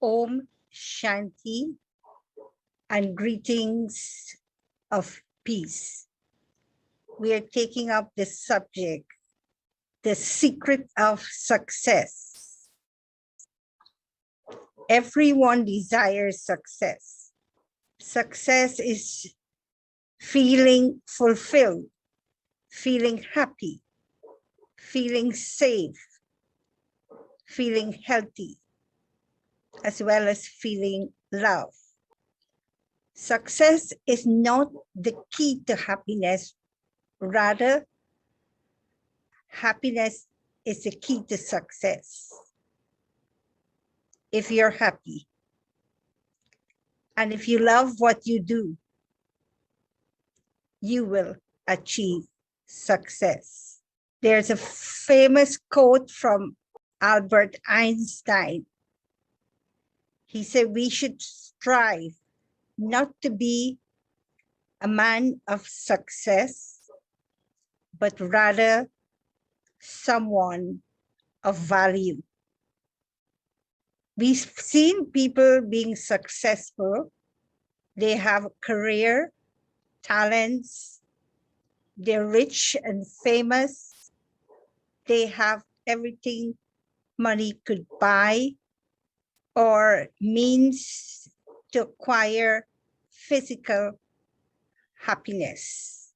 Om Shanti and greetings of peace. We are taking up this subject, the secret of success. Everyone desires success. Success is feeling fulfilled, feeling happy, feeling safe, feeling healthy, as well as feeling love. Success is not the key to happiness. Rather, happiness is the key to success. If you're happy and if you love what you do, you will achieve success. There's a famous quote from Albert Einstein. He said, we should strive not to be a man of success, but rather someone of value. We've seen people being successful. They have a career, talents, they're rich and famous. They have everything money could buy or means to acquire physical happiness.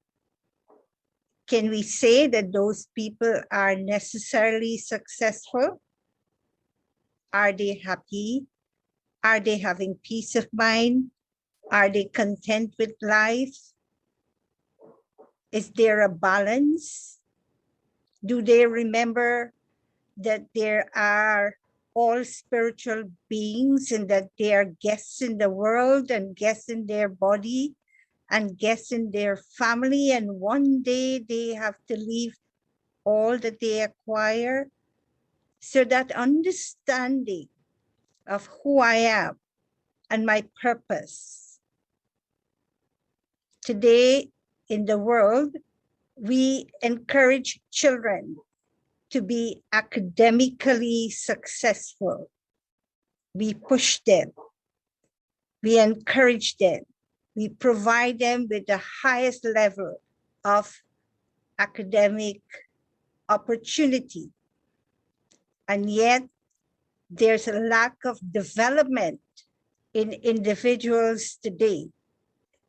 Can we say that those people are necessarily successful? Are they happy? Are they having peace of mind? Are they content with life? Is there a balance? Do they remember that there are all spiritual beings and that they are guests in the world and guests in their body and guests in their family, and one day they have to leave all that they acquire? So that understanding of who I am and my purpose. Today in the world, we encourage children to be academically successful. We push them, we encourage them, we provide them with the highest level of academic opportunity. And yet there's a lack of development in individuals today.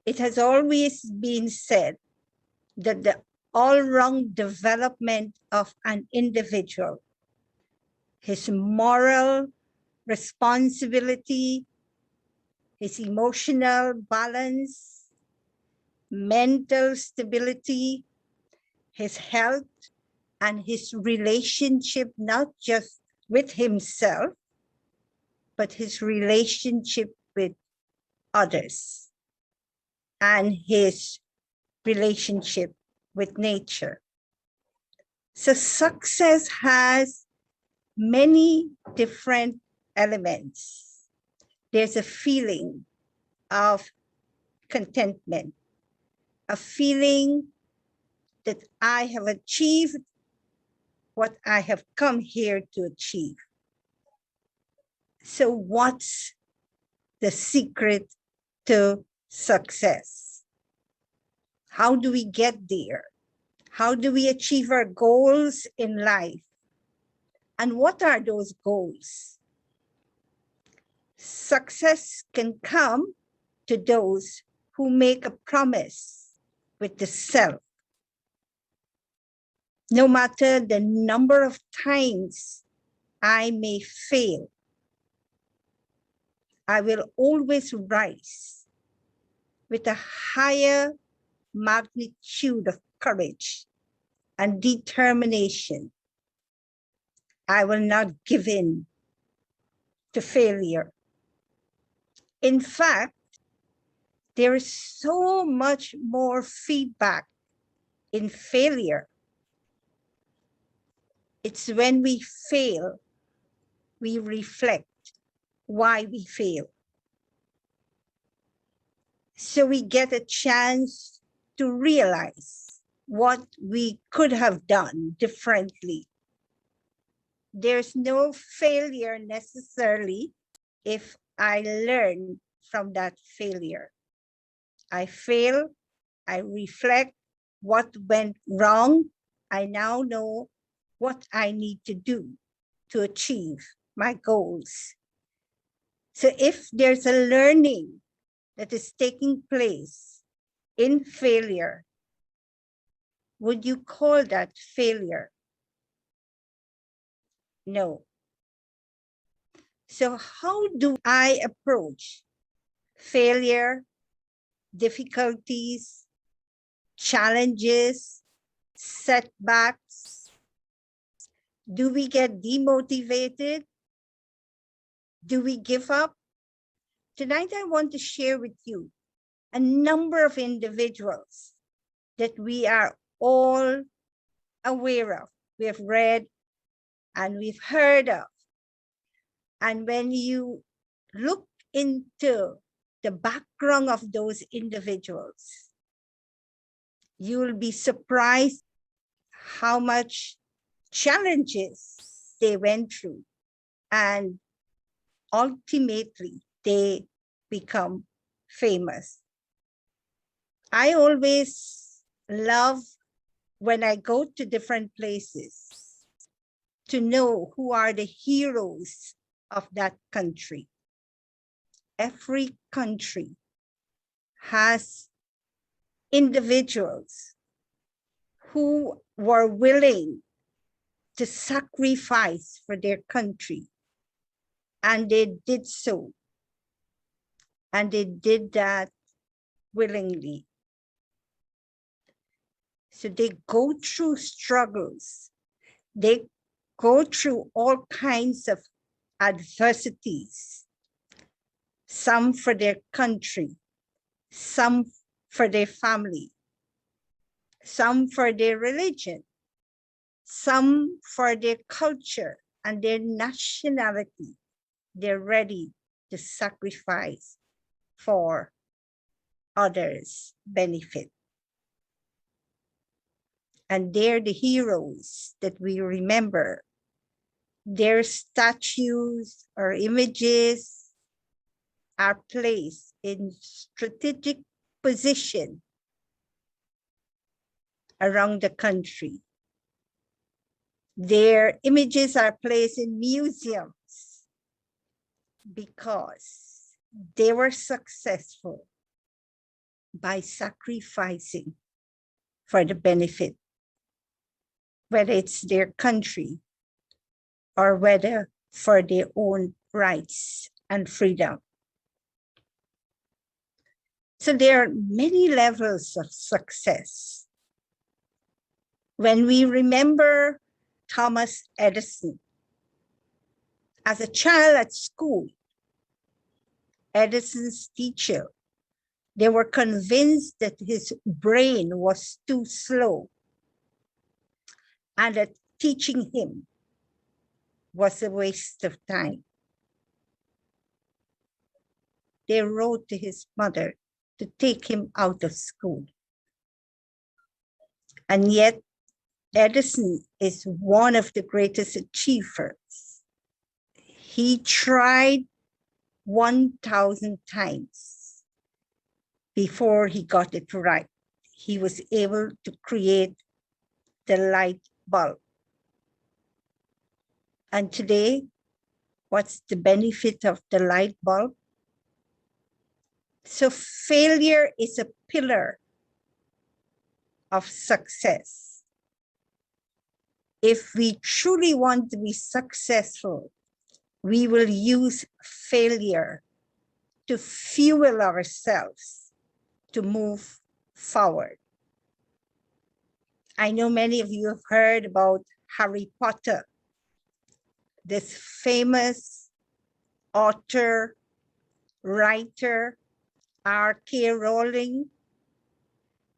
It has always been said that the all-round development of an individual, his moral responsibility, his emotional balance, mental stability, his health, and his relationship, not just with himself, but his relationship with others and his relationship with nature. So success has many different elements. There's a feeling of contentment, a feeling that I have achieved what I have come here to achieve. So what's the secret to success? How do we get there? How do we achieve our goals in life? And what are those goals? Success can come to those who make a promise with the self. No matter the number of times I may fail, I will always rise with a higher magnitude of courage and determination. I will not give in to failure. In fact, there is so much more feedback in failure. It's when we fail, we reflect why we fail. So we get a chance to realize what we could have done differently. There's no failure necessarily if I learn from that failure. I fail, I reflect what went wrong. I now know what I need to do to achieve my goals. So if there's a learning that is taking place in failure, would you call that failure? No. So how do I approach failure, difficulties, challenges, setbacks? Do we get demotivated? Do we give up? Tonight, I want to share with you a number of individuals that we are all aware of, we have read and we've heard of. And when you look into the background of those individuals, you will be surprised how much challenges they went through. And ultimately, they become famous. I always love when I go to different places to know who are the heroes of that country. Every country has individuals who were willing to sacrifice for their country, and they did so. And they did that willingly. So they go through struggles. They go through all kinds of adversities, some for their country, some for their family, some for their religion, some for their culture and their nationality. They're ready to sacrifice for others' benefit. And they're the heroes that we remember. Their statues or images are placed in strategic position around the country. Their images are placed in museums because they were successful by sacrificing for the benefit, whether it's their country or whether for their own rights and freedom. So there are many levels of success. When we remember Thomas Edison, as a child at school, Edison's teacher, they were convinced that his brain was too slow and that teaching him was a waste of time. They wrote to his mother to take him out of school. And yet, Edison is one of the greatest achievers. He tried 1,000 times before he got it right. He was able to create the light bulb. And today, what's the benefit of the light bulb? So failure is a pillar of success. If we truly want to be successful, we will use failure to fuel ourselves to move forward. I know many of you have heard about Harry Potter, this famous author, writer, R.K. Rowling.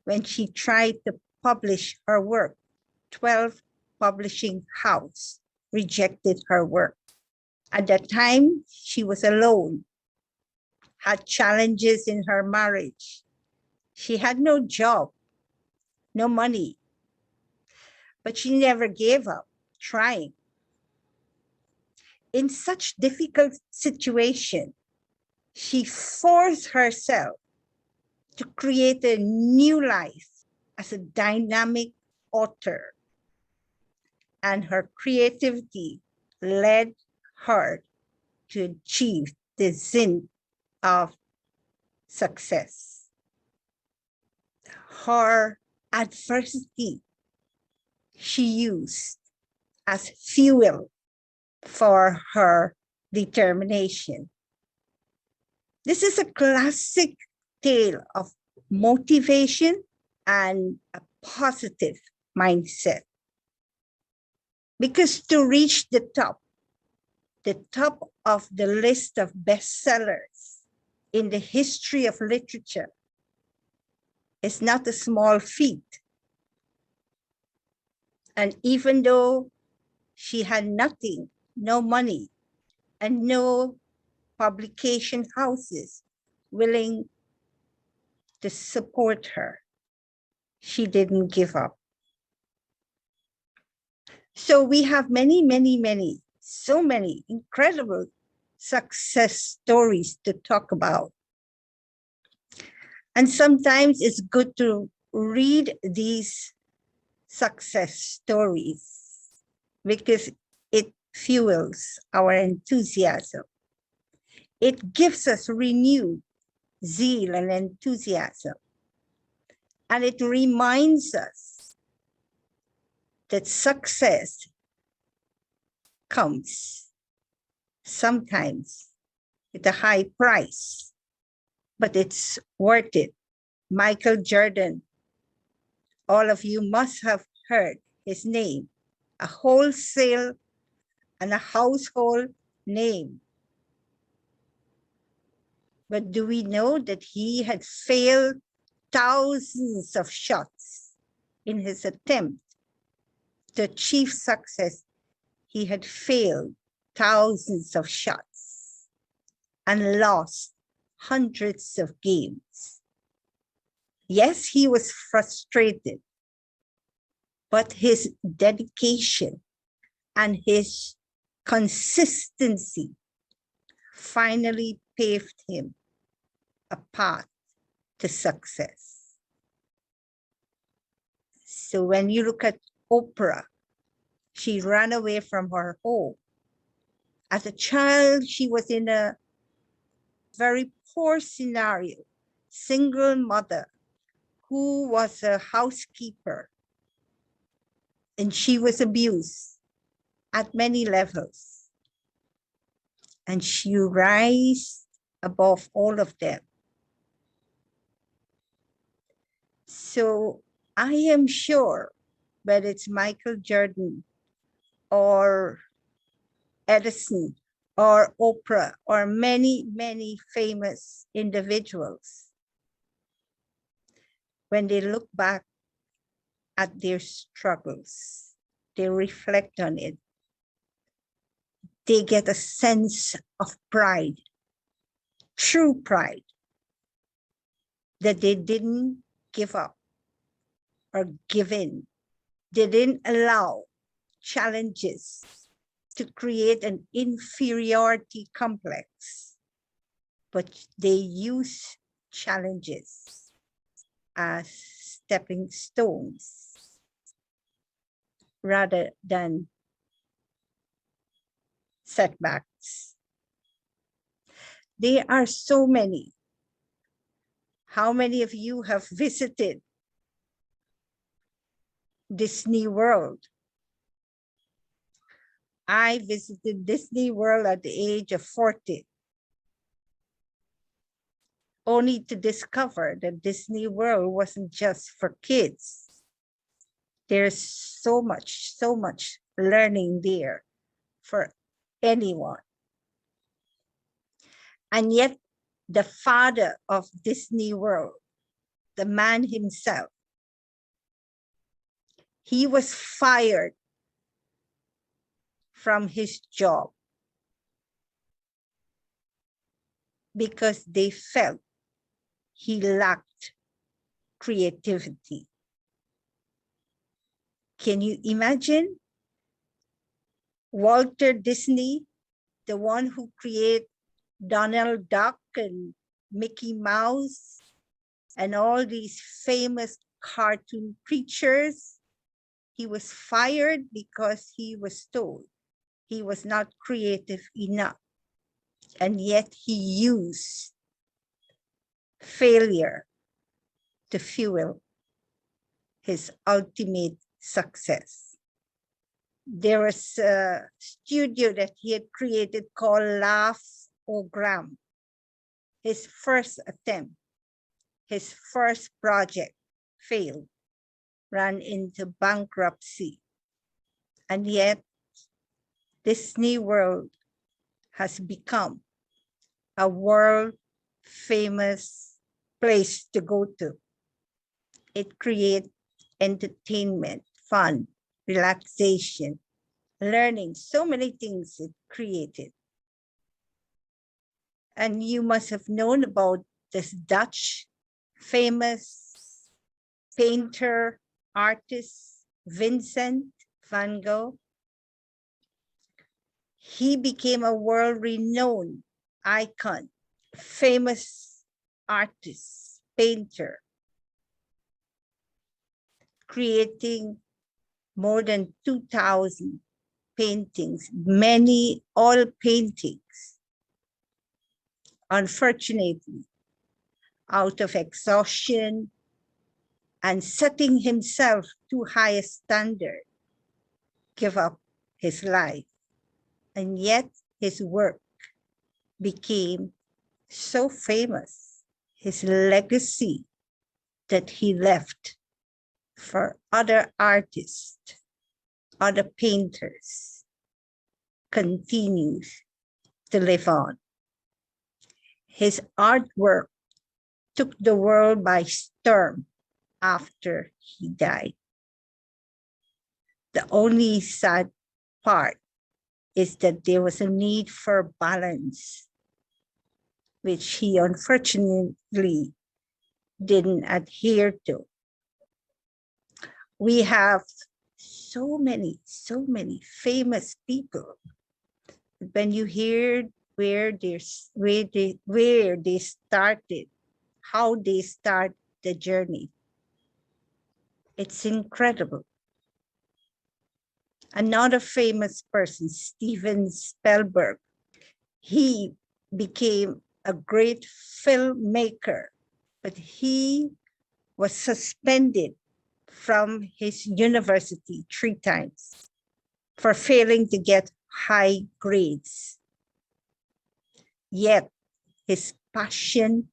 When she tried to publish her work, 12 publishing house rejected her work. At that time, she was alone, had challenges in her marriage. She had no job, no money, but she never gave up trying. in such difficult situation, she forced herself to create a new life as a dynamic author. And her creativity led her to achieve the zenith of success. Her adversity she used as fuel for her determination. This is a classic tale of motivation and a positive mindset. Because to reach the top of the list of bestsellers in the history of literature is not a small feat. And even though she had nothing, no money, and no publication houses willing to support her, she didn't give up. So we have so many incredible success stories to talk about. And sometimes it's good to read these success stories because it fuels our enthusiasm. It gives us renewed zeal and enthusiasm. And it reminds us that success comes sometimes at a high price, but it's worth it. Michael Jordan, all of you must have heard his name, a wholesale and a household name. But do we know that he had failed thousands of shots in his attempt to achieve success? He had failed thousands of shots and lost hundreds of games. Yes, he was frustrated, but his dedication and his consistency finally paved him a path to success. So when you look at Oprah, she ran away from her home. As a child, she was in a very poor scenario, single mother who was a housekeeper, and she was abused at many levels. And she rise above all of them. So I am sure whether it's Michael Jordan or Edison or Oprah or many famous individuals, when they look back at their struggles, they reflect on it, they get a sense of pride, true pride, that they didn't give up or give in. They didn't allow challenges to create an inferiority complex, but they use challenges as stepping stones rather than setbacks. There are so many. How many of you have visited Disney World? I visited Disney World at the age of 40, only to discover that Disney World wasn't just for kids. There's so much learning there for anyone. And yet the father of Disney World, the man himself, he was fired from his job because they felt he lacked creativity. Can you imagine Walter Disney the one who created Donald Duck and Mickey Mouse and all these famous cartoon creatures, he was fired because he was told he was not creative enough. And yet he used failure to fuel his ultimate success. There was a studio that he had created called Laugh-O-Gram. His first attempt, his first project failed, ran into bankruptcy. And yet Disney World has become a world famous place to go to. It creates entertainment, fun, relaxation, learning, so many things it created. And you must have known about this Dutch famous painter, artist, Vincent van Gogh. He became a world-renowned icon, famous artist, painter, creating more than 2,000 paintings, many oil paintings. Unfortunately, out of exhaustion and setting himself too high a standard, give up his life. And yet his work became so famous, his legacy that he left for other artists, other painters, continues to live on. His artwork took the world by storm after he died. The only sad part is that there was a need for balance, which he unfortunately didn't adhere to. We have so many famous people. When you hear where they started, how they start the journey, it's incredible. Another famous person, Steven Spielberg, he became a great filmmaker, but he was suspended from his university 3 times for failing to get high grades. Yet his passion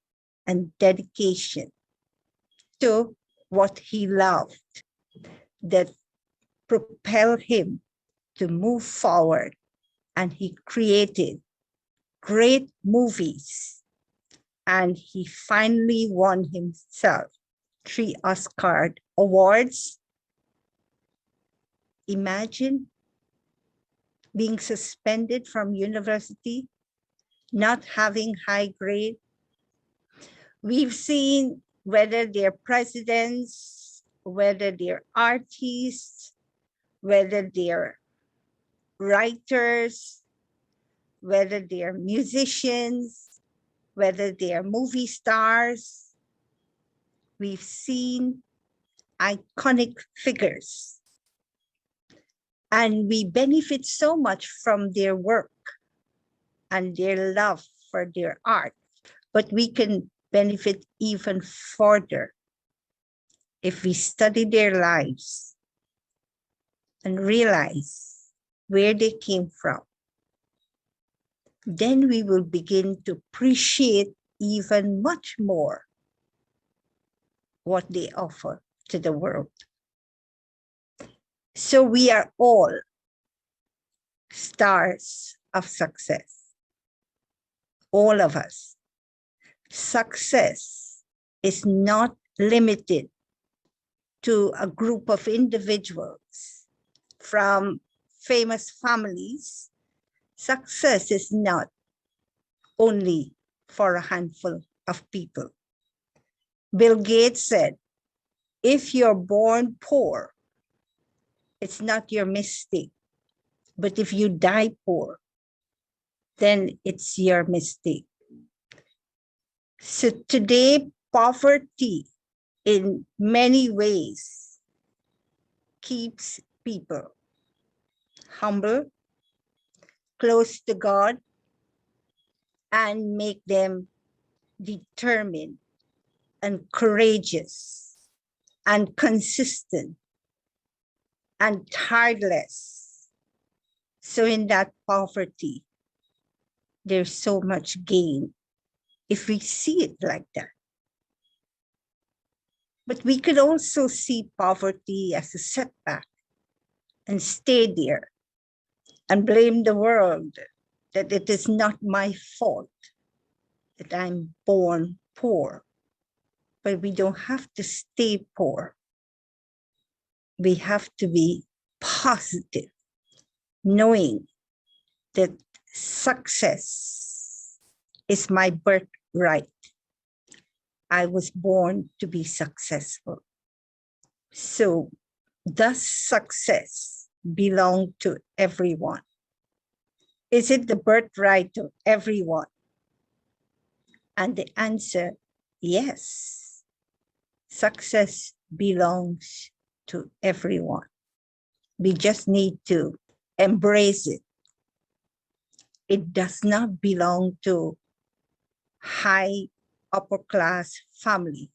and dedication to what he loved that propelled him to move forward, and he created great movies, and he finally won himself 3 Oscar awards. Imagine being suspended from university, not having high grade. We've seen whether they're presidents, whether they're artists, whether they're writers, whether they're musicians, whether they're movie stars. We've seen iconic figures, and we benefit so much from their work and their love for their art, but we can benefit even further if we study their lives and realize where they came from. Then we will begin to appreciate even much more what they offer to the world. So we are all stars of success, all of us. Success is not limited to a group of individuals from famous families. Success is not only for a handful of people. Bill Gates said, if you're born poor, it's not your mistake. But if you die poor, then it's your mistake. So today, poverty in many ways keeps people humble, close to God, and make them determined and courageous and consistent and tireless. So in that poverty, there's so much gain if we see it like that. But we could also see poverty as a setback and stay there and blame the world that it is not my fault that I'm born poor. But we don't have to stay poor. We have to be positive, knowing that success is my birthright. I was born to be successful. So does success belong to everyone? Is it the birthright of everyone? And the answer, yes. Success belongs to everyone. We just need to embrace it. It does not belong to high upper class family.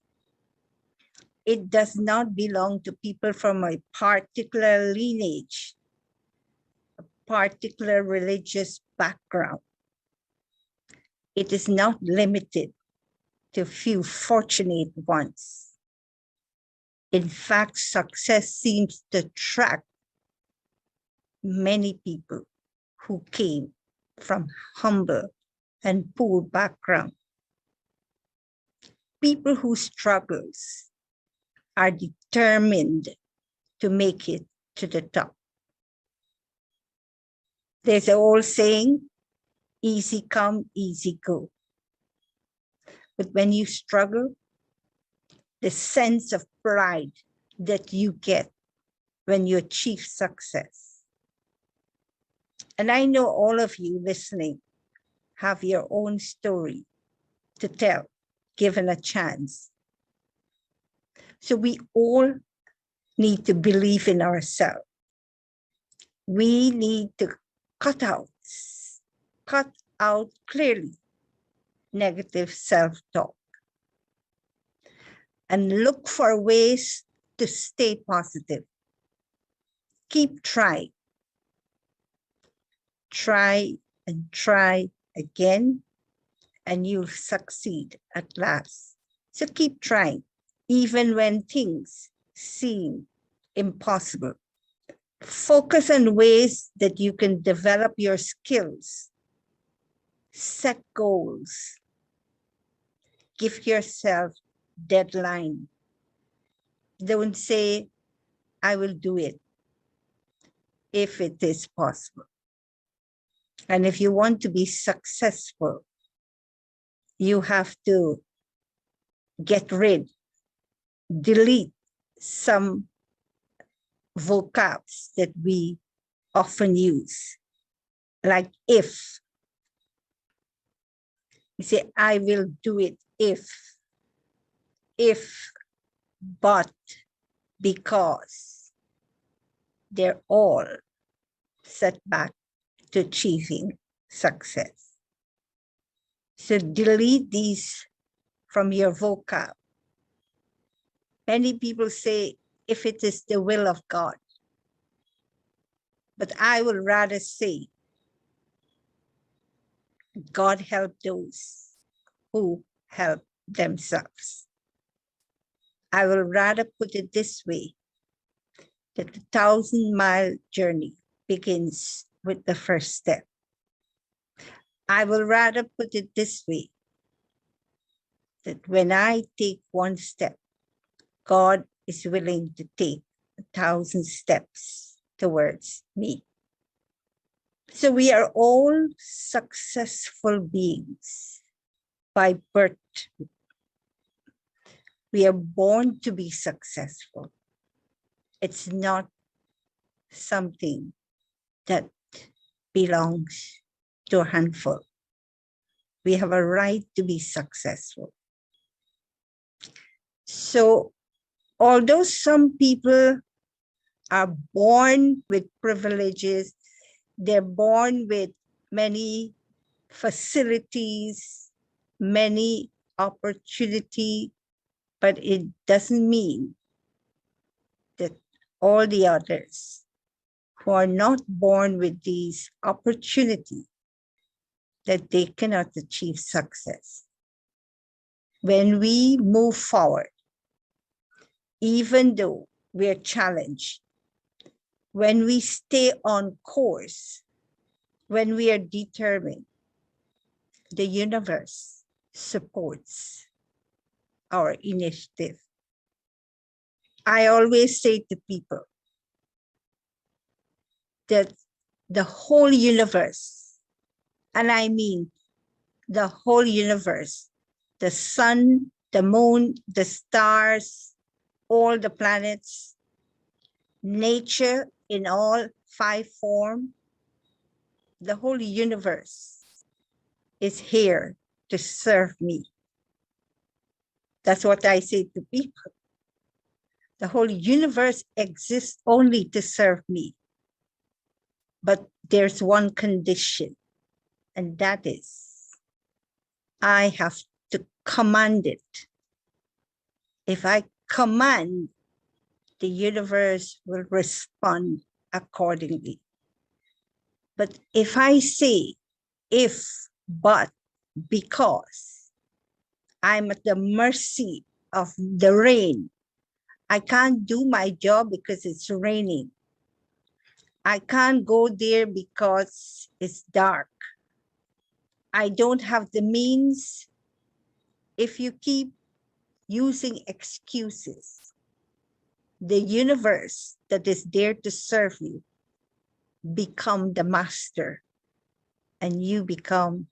It does not belong to people from a particular lineage, a particular religious background. It is not limited to few fortunate ones. In fact, success seems to attract many people who came from humble and poor background. People whose struggles are determined to make it to the top. There's an old saying, easy come, easy go. But when you struggle, the sense of pride that you get when you achieve success. And I know all of you listening have your own story to tell, given a chance. So we all need to believe in ourselves. We need to cut out clearly negative self-talk and look for ways to stay positive. Keep trying. Try and try again, and you'll succeed at last. So keep trying, even when things seem impossible. Focus on ways that you can develop your skills. Set goals. Give yourself deadline. Don't say, I will do it if it is possible. And if you want to be successful, you have to delete some vocabs that we often use, like if. You say, I will do it if, but, because. They're all setback to achieving success. So delete these from your vocab. Many people say, if it is the will of God. But I would rather say, God help those who help themselves. I will rather put it this way, that the 1,000-mile journey begins with the first step. I will rather put it this way, that when I take one step, God is willing to take 1,000 steps towards me. So we are all successful beings by birth. We are born to be successful. It's not something that belongs to a handful. We have a right to be successful. So although some people are born with privileges, they're born with many facilities, many opportunity, but it doesn't mean that all the others who are not born with these opportunities, that they cannot achieve success. When we move forward, even though we are challenged, when we stay on course, when we are determined, the universe supports our initiative. I always say to people that the whole universe, and I mean the whole universe, the sun, the moon, the stars, all the planets, nature in all 5 forms, the whole universe is here to serve me. That's what I say to people. The whole universe exists only to serve me. But there's one condition, and that is I have to command it. If I command, the universe will respond accordingly. But if I say, if, but, because, I'm at the mercy of the rain. I can't do my job because it's raining. I can't go there because it's dark. I don't have the means. If you keep using excuses, the universe that is there to serve you become the master, and you become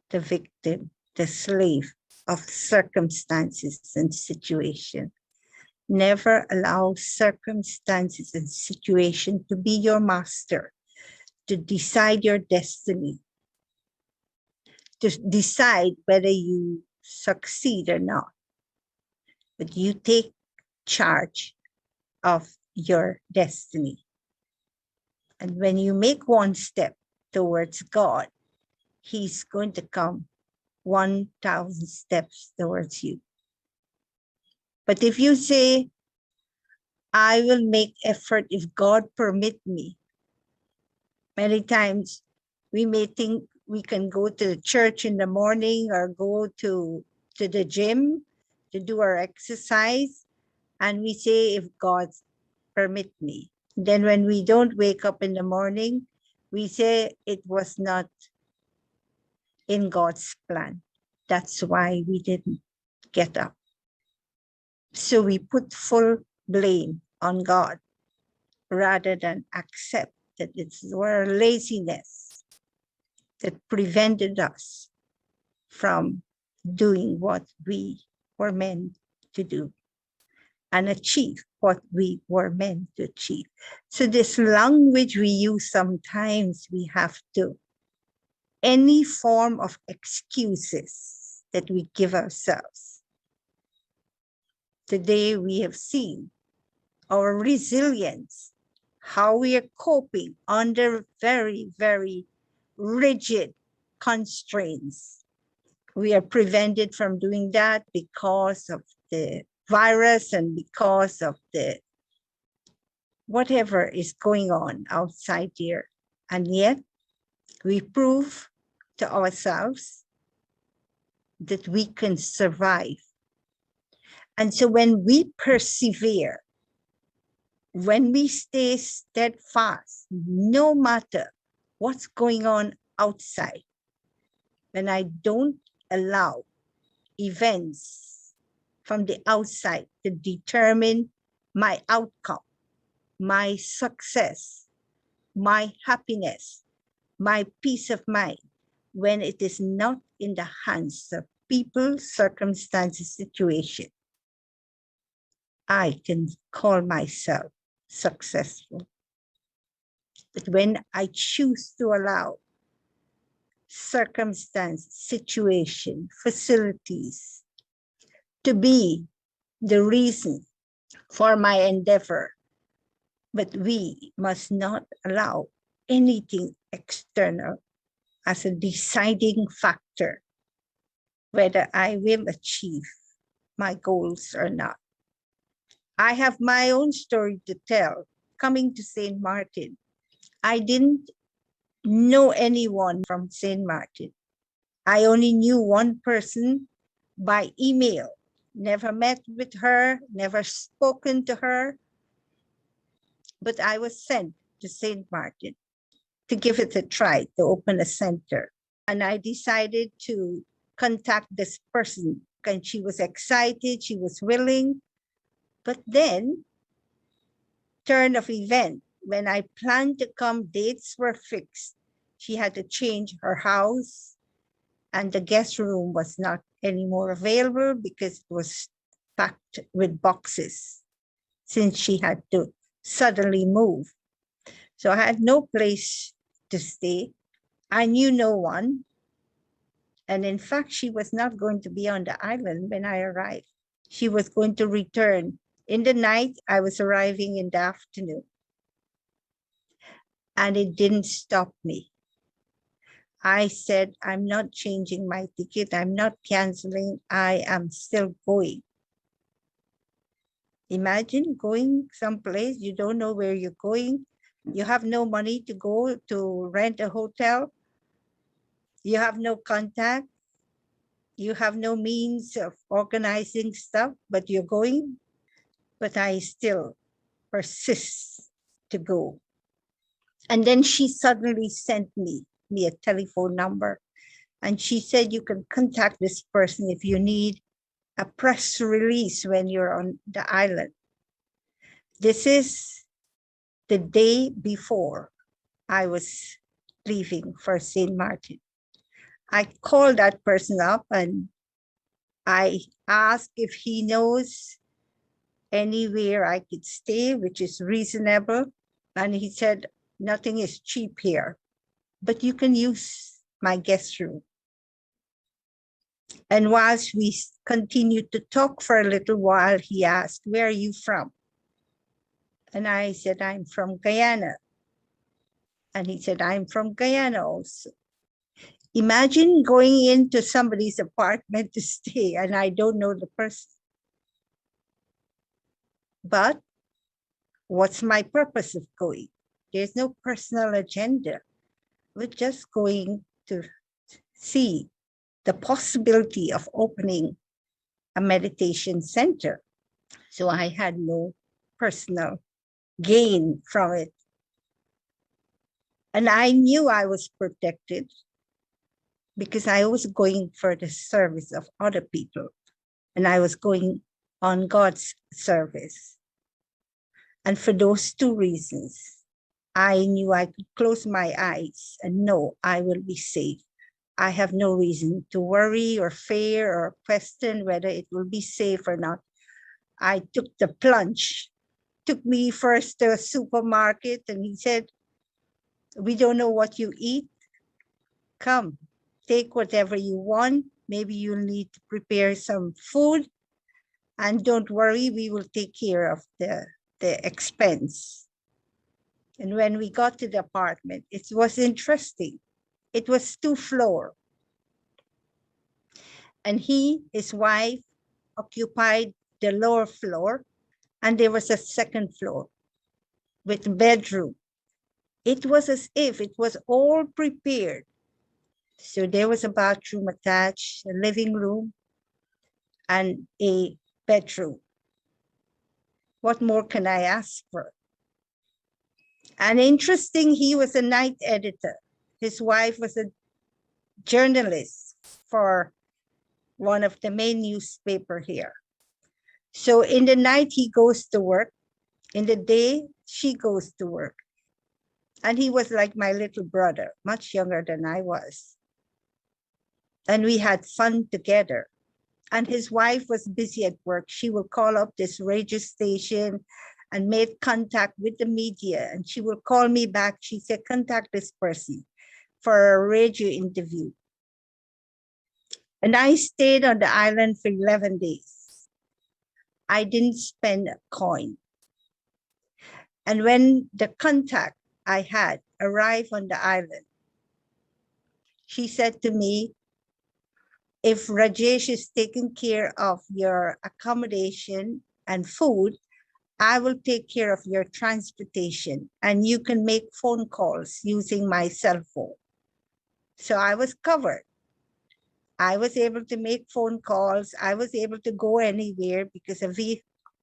the victim, the slave of circumstances and situation. Never allow circumstances and situation to be your master, to decide your destiny, to decide whether you succeed or not. But you take charge of your destiny. And when you make one step towards God, He's going to come 1,000 steps towards you. But if you say, I will make effort if God permit me, many times we may think we can go to the church in the morning or go to the gym to do our exercise, and we say, if God permit me. Then when we don't wake up in the morning, we say it was not in God's plan. That's why we didn't get up. So we put full blame on God rather than accept that it's our laziness that prevented us from doing what we were meant to do and achieve what we were meant to achieve. So this language we use sometimes, we have to, any form of excuses that we give ourselves. Today we have seen our resilience, how we are coping under very, very rigid constraints. We are prevented from doing that because of the virus and because of the whatever is going on outside here. And yet we prove to ourselves that we can survive. And so when we persevere, when we stay steadfast, no matter what's going on outside, when I don't allow events from the outside to determine my outcome, my success, my happiness, my peace of mind, when it is not in the hands of people, circumstances, situation, I can call myself successful. But when I choose to allow circumstance, situation, facilities to be the reason for my endeavor. But we must not allow anything external as a deciding factor whether I will achieve my goals or not. I have my own story to tell. Coming to St. Martin, I didn't know anyone from St. Martin. I only knew one person by email, never met with her, never spoken to her, but I was sent to St. Martin to give it a try, to open a center. And I decided to contact this person, and she was excited, she was willing. But then, turn of event, when I planned to come, dates were fixed. She had to change her house, and the guest room was not anymore available because it was packed with boxes since she had to suddenly move. So I had no place to stay. I knew no one. And in fact, she was not going to be on the island when I arrived. She was going to return in the night. I was arriving in the afternoon. And it didn't stop me. I said, I'm not changing my ticket. I'm not canceling. I am still going. Imagine going someplace, you don't know where you're going. You have no money to go to rent a hotel. You have no contact. You have no means of organizing stuff, but you're going. But I still persist to go. And then she suddenly sent me a telephone number. And she said, you can contact this person if you need a press release when you're on the island. This is the day before I was leaving for St. Martin. I called that person up and I asked if he knows anywhere I could stay, which is reasonable. And he said, nothing is cheap here, but you can use my guest room. And whilst we continued to talk for a little while, he asked, where are you from? And I said, I'm from Guyana. And he said, I'm from Guyana also. Imagine going into somebody's apartment to stay and I don't know the person. But what's my purpose of going? There's no personal agenda. We're just going to see the possibility of opening a meditation center. So I had no personal gain from it. And I knew I was protected because I was going for the service of other people. And I was going on God's service. And for those two reasons, I knew I could close my eyes and know I will be safe. I have no reason to worry or fear or question whether it will be safe or not. I took the plunge, took me first to a supermarket, and he said, we don't know what you eat. Come, take whatever you want. Maybe you'll need to prepare some food. And don't worry, we will take care of the expense. And when we got to the apartment, it was interesting. It was 2-floor. And his wife occupied the lower floor, and there was a second floor with bedroom. It was as if it was all prepared. So there was a bathroom attached, a living room, and a bedroom. What more can I ask for? And interesting, he was a night editor. His wife was a journalist for one of the main newspaper here. So in the night, he goes to work. In the day, she goes to work. And he was like my little brother, much younger than I was. And we had fun together. And his wife was busy at work. She will call up this radio station and made contact with the media. And she will call me back. She said, contact this person. for a radio interview. And I stayed on the island for 11 days. I didn't spend a coin. And when the contact I had arrived on the island, she said to me, if Rajesh is taking care of your accommodation and food, I will take care of your transportation and you can make phone calls using my cell phone. So I was covered. I was able to make phone calls. I was able to go anywhere because a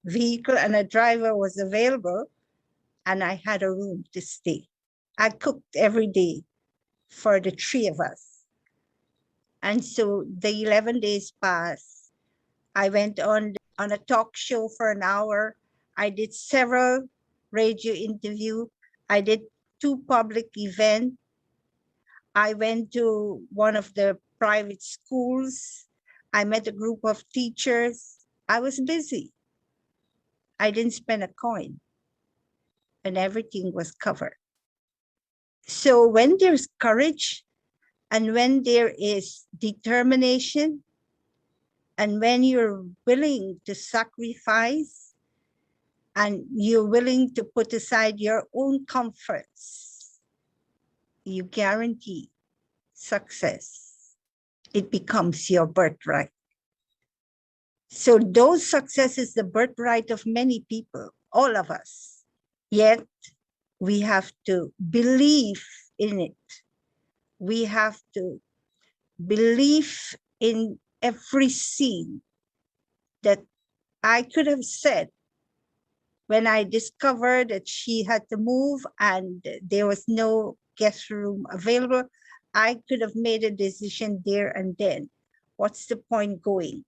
vehicle and a driver was available and I had a room to stay. I cooked every day for the three of us. And so the 11 days passed. I went on a talk show for an hour. I did several radio interviews. I did 2 public events. I went to one of the private schools. I met a group of teachers. I was busy. I didn't spend a coin and everything was covered. So when there's courage and when there is determination and when you're willing to sacrifice and you're willing to put aside your own comforts, you guarantee success. It becomes your birthright. So those success is the birthright of many people, all of us. Yet we have to believe in it. We have to believe in every scene that I could have said when I discovered that she had to move and there was no guest room available. I could have made a decision there and then. What's the point going?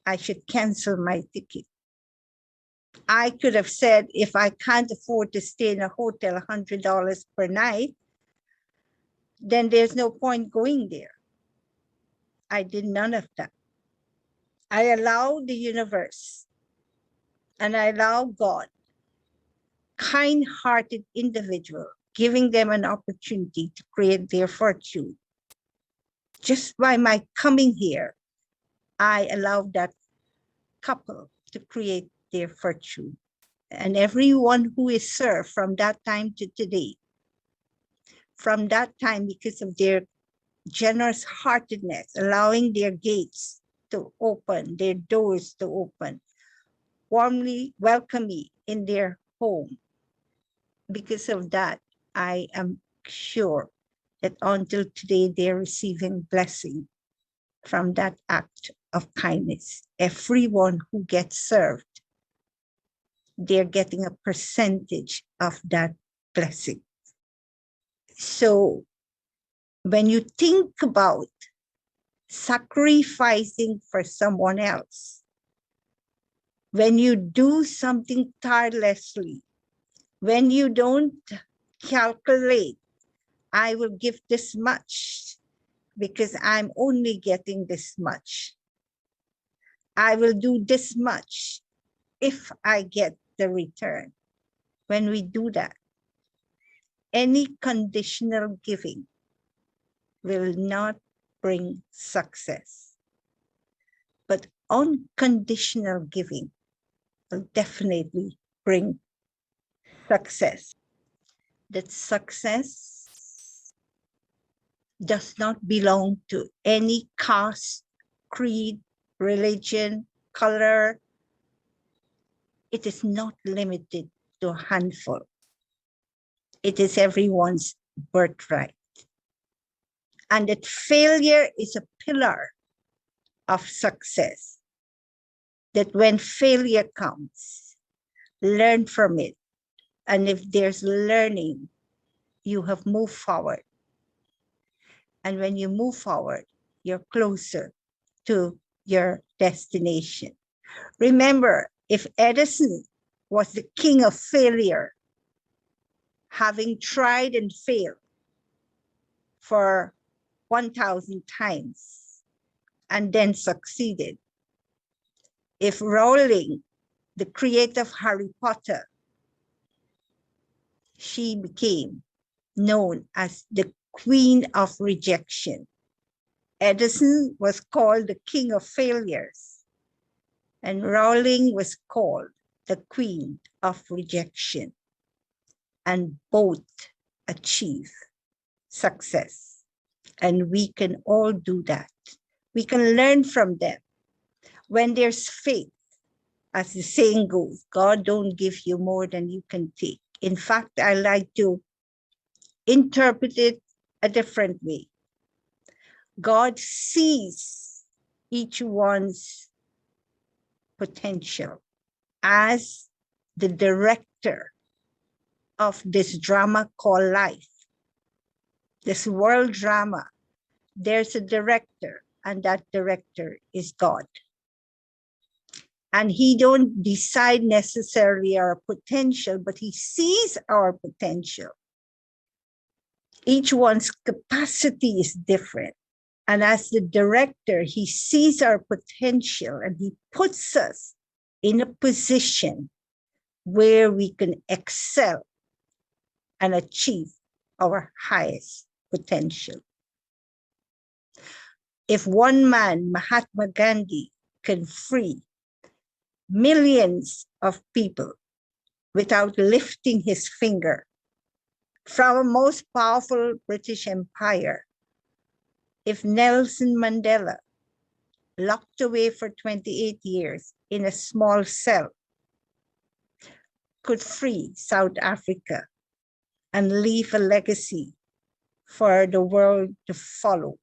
I should cancel my ticket. I could have said, if I can't afford to stay in a hotel $100 per night, then there's no point going there. I did none of that. I allowed the universe and I allowed God, kind-hearted individual, giving them an opportunity to create their fortune. Just by my coming here, I allowed that couple to create their fortune. And everyone who is served from that time to today, from that time, because of their generous heartedness, allowing their gates to open, their doors to open, warmly welcome me in their home. Because of that, I am sure that until today, they're receiving blessing from that act of kindness. Everyone who gets served, they're getting a percentage of that blessing. So when you think about sacrificing for someone else, when you do something tirelessly, when you don't calculate, I will give this much because I'm only getting this much. I will do this much if I get the return. When we do that, any conditional giving will not bring success. But unconditional giving will definitely bring success. That success does not belong to any caste, creed, religion, color. It is not limited to a handful. It is everyone's birthright. And that failure is a pillar of success. That when failure comes, learn from it. And if there's learning, you have moved forward. And when you move forward, you're closer to your destination. Remember, if Edison was the king of failure, having tried and failed for 1,000 times and then succeeded, if Rowling, the creator of Harry Potter, she became known as the queen of rejection. Edison was called the king of failures, and Rowling was called the queen of rejection. And both achieve success. And we can all do that. We can learn from them. When there's faith, as the saying goes, God don't give you more than you can take. In fact, I like to interpret it a different way. God sees each one's potential as the director of this drama called life, this world drama. There's a director, and that director is God. And he don't decide necessarily our potential, but he sees our potential. Each one's capacity is different. And as the director, he sees our potential and he puts us in a position where we can excel and achieve our highest potential. If one man, Mahatma Gandhi, can free millions of people without lifting his finger from a most powerful British Empire, if Nelson Mandela, locked away for 28 years in a small cell, could free South Africa and leave a legacy for the world to follow,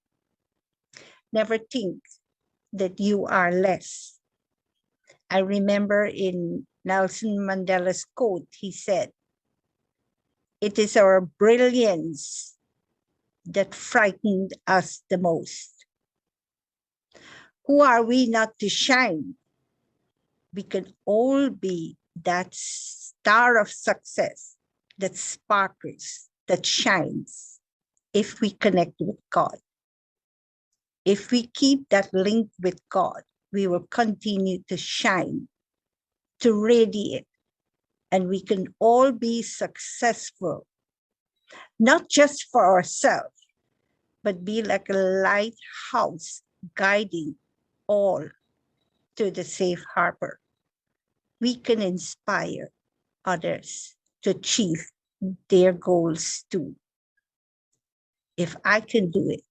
never think that you are less. I remember in Nelson Mandela's quote, he said, "It is our brilliance that frightened us the most." Who are we not to shine? We can all be that star of success that sparkles, that shines, if we connect with God. If we keep that link with God, we will continue to shine, to radiate, and we can all be successful, not just for ourselves, but be like a lighthouse guiding all to the safe harbor. We can inspire others to achieve their goals too. If I can do it,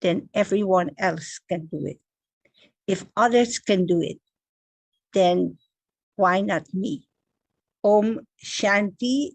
then everyone else can do it. If others can do it, then why not me? Om Shanti.